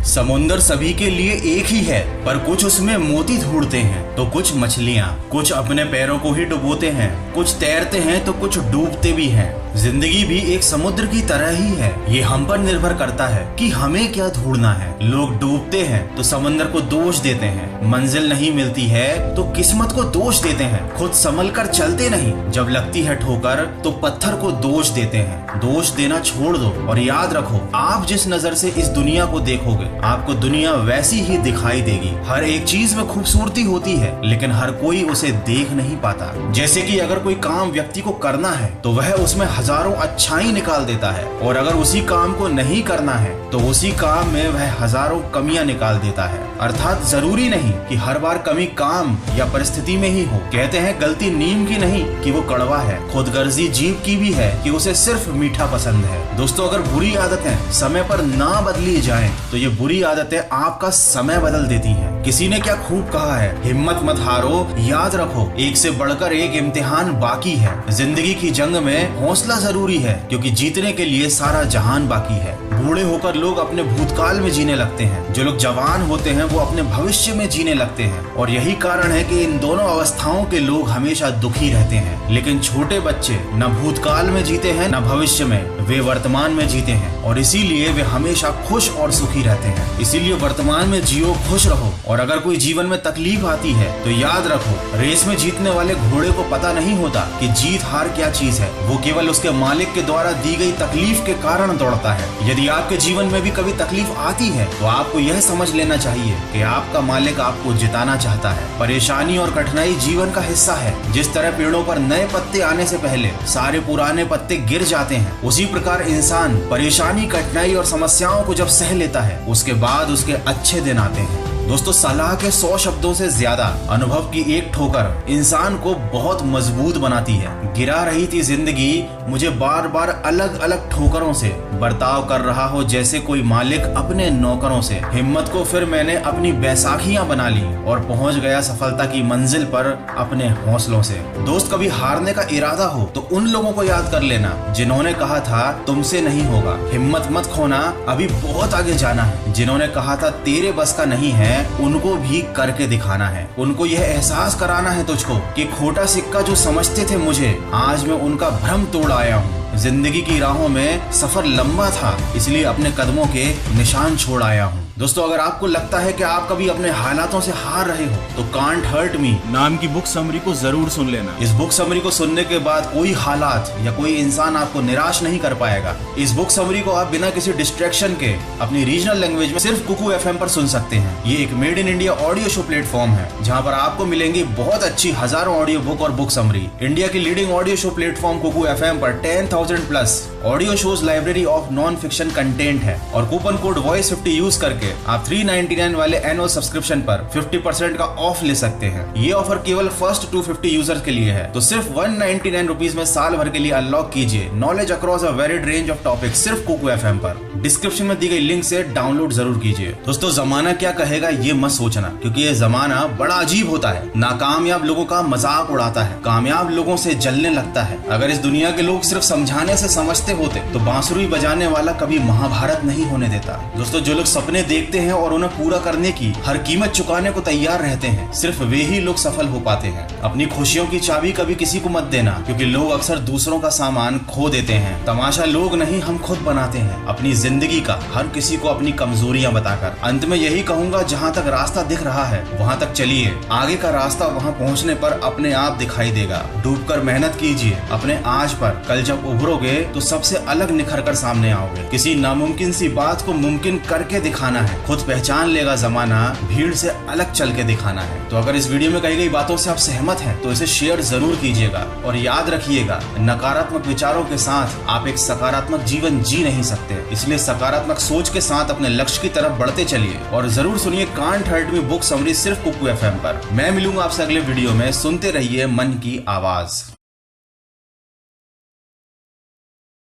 समुंदर सभी के लिए एक ही है, पर कुछ उसमें मोती ढूंढते हैं तो कुछ मछलियाँ। कुछ अपने पैरों को ही डुबोते हैं, कुछ तैरते हैं तो कुछ डूबते भी हैं। जिंदगी भी एक समुद्र की तरह ही है। ये हम पर निर्भर करता है कि हमें क्या ढूंढना है। लोग डूबते हैं तो समुद्र को दोष देते हैं, मंजिल नहीं मिलती है तो किस्मत को दोष देते हैं, खुद संभल कर चलते नहीं, जब लगती है ठोकर तो पत्थर को दोष देते हैं। दोष देना छोड़ दो और याद रखो, आप जिस नजर से इस दुनिया को देखोगे आपको दुनिया वैसी ही दिखाई देगी। हर एक चीज में खूबसूरती होती है लेकिन हर कोई उसे देख नहीं पाता। जैसे कि अगर कोई काम व्यक्ति को करना है तो वह उसमें हजारों अच्छाई निकाल देता है, और अगर उसी काम को नहीं करना है तो उसी काम में वह हजारों कमियां निकाल देता है। अर्थात जरूरी नहीं कि हर बार कमी काम या परिस्थिति में ही हो। कहते हैं गलती नीम की नहीं कि वो कड़वा है, खुदगर्जी जीव की भी है कि उसे सिर्फ मीठा पसंद है। दोस्तों, अगर बुरी आदतें समय पर ना बदली जाएं तो ये बुरी आदतें आपका समय बदल देती हैं। किसी ने क्या खूब कहा है, हिम्मत मत हारो, याद रखो एक से बढ़कर एक इम्तिहान बाकी है। जिंदगी की जंग में हौसला जरूरी है क्योंकि जीतने के लिए सारा जहान बाकी है। बूढ़े होकर लोग अपने भूतकाल में जीने लगते हैं, जो लोग जवान होते हैं वो अपने भविष्य में जीने लगते हैं, और यही कारण है कि इन दोनों अवस्थाओं के लोग हमेशा दुखी रहते हैं। लेकिन छोटे बच्चे न भूतकाल में जीते हैं न भविष्य में, वे वर्तमान में जीते हैं और इसीलिए वे हमेशा खुश और सुखी रहते हैं। इसीलिए वर्तमान में जियो, खुश रहो। और अगर कोई जीवन में तकलीफ आती है तो याद रखो, रेस में जीतने वाले घोड़े को पता नहीं होता कि जीत हार क्या चीज है, वो केवल उसके मालिक के द्वारा दी गई तकलीफ के कारण दौड़ता है। यदि आपके जीवन में भी कभी तकलीफ आती है तो आपको यह समझ लेना चाहिए कि आपका मालिक आपको जिताना चाहता है। परेशानी और कठिनाई जीवन का हिस्सा है। जिस तरह पेड़ों पर नए पत्ते आने से पहले सारे पुराने पत्ते गिर जाते हैं, उसी प्रकार इंसान परेशानी, कठिनाई और समस्याओं को जब सह लेता है उसके बाद उसके अच्छे दिन आते हैं। दोस्तों, सलाह के 100 शब्दों से ज्यादा अनुभव की एक ठोकर इंसान को बहुत मजबूत बनाती है। गिरा रही थी जिंदगी मुझे बार बार अलग अलग ठोकरों से, बर्ताव कर रहा हो जैसे कोई मालिक अपने नौकरों से। हिम्मत को फिर मैंने अपनी बैसाखियां बना ली और पहुंच गया सफलता की मंजिल पर अपने हौसलों से। दोस्त, कभी हारने का इरादा हो तो उन लोगों को याद कर लेना जिन्होंने कहा था तुमसे नहीं होगा। हिम्मत मत खोना, अभी बहुत आगे जाना है। जिन्होंने कहा था तेरे बस का नहीं है, उनको भी करके दिखाना है। उनको यह एहसास कराना है तुझको कि खोटा सिक्का जो समझते थे मुझे, आज मैं उनका भ्रम तोड़ आया हूँ। जिंदगी की राहों में सफर लंबा था, इसलिए अपने कदमों के निशान छोड़ आया हूँ। दोस्तों, अगर आपको लगता है कि आप कभी अपने हालातों से हार रहे हो तो कांट हर्ट मी नाम की बुक समरी को जरूर सुन लेना। इस बुक समरी को सुनने के बाद कोई हालात या कोई इंसान आपको निराश नहीं कर पाएगा। इस बुक समरी को आप बिना किसी डिस्ट्रैक्शन के अपनी रीजनल लैंग्वेज में सिर्फ कुकू FM पर सुन सकते हैं। ये एक made in India audio show platform है जहाँ पर आपको मिलेंगी बहुत अच्छी हजारों ऑडियो बुक और बुक समरी। इंडिया की leading audio show platform Kuku FM पर 10,000 plus audio shows library of non fiction content है, और कूपन कोड वॉइस50 यूज करके आप 399 वाले एनुअल सब्सक्रिप्शन पर 50% का ऑफ ले सकते हैं। ये ऑफर केवल फर्स्ट 250 यूजर्स के लिए है, तो सिर्फ 199 रुपीज में साल भर के लिए अनलॉक कीजिए knowledge across a varied range of topics सिर्फ कुकू FM पर। डिस्क्रिप्शन में दी गई लिंक से डाउनलोड जरूर कीजिए। दोस्तों, जमाना क्या कहेगा ये मत सोचना, क्योंकि ये जमाना बड़ा अजीब होता है। नाकामयाब लोगों का मजाक उड़ाता है, कामयाब लोगों से जलने लगता है। अगर इस दुनिया के लोग सिर्फ समझाने से समझते होते तो बांसुरी बजाने वाला कभी महाभारत नहीं होने देता। दोस्तों, जो लोग सपने देखते हैं और उन्हें पूरा करने की हर कीमत चुकाने को तैयार रहते हैं, सिर्फ वे ही लोग सफल हो पाते हैं। अपनी खुशियों की चाबी कभी किसी को मत देना, क्योंकि लोग अक्सर दूसरों का सामान खो देते हैं। तमाशा लोग नहीं, हम खुद बनाते हैं अपनी जिंदगी का, हर किसी को अपनी कमजोरियां बताकर। अंत में यही कहूंगा, जहां तक रास्ता दिख रहा है वहां तक चलिए, आगे का रास्ता वहां पहुंचने पर अपने आप दिखाई देगा। डूबकर मेहनत कीजिए अपने आज पर, कल जब उभरोगे तो सबसे अलग निखर कर सामने आओगे। किसी नामुमकिन सी बात को मुमकिन करके दिखाना है, खुद पहचान लेगा जमाना, भीड़ से अलग चल के दिखाना है। तो अगर इस वीडियो में कही गई बातों से आप सहमत हैं तो इसे शेयर जरूर कीजिएगा, और याद रखिएगा, नकारात्मक विचारों के साथ आप एक सकारात्मक जीवन जी नहीं सकते। इसलिए सकारात्मक सोच के साथ अपने लक्ष्य की तरफ बढ़ते चलिए, और जरूर सुनिए can't hurt me book summary सिर्फ कुकू FM पर। मैं मिलूंगा आपसे अगले वीडियो में। सुनते रहिए मन की आवाज।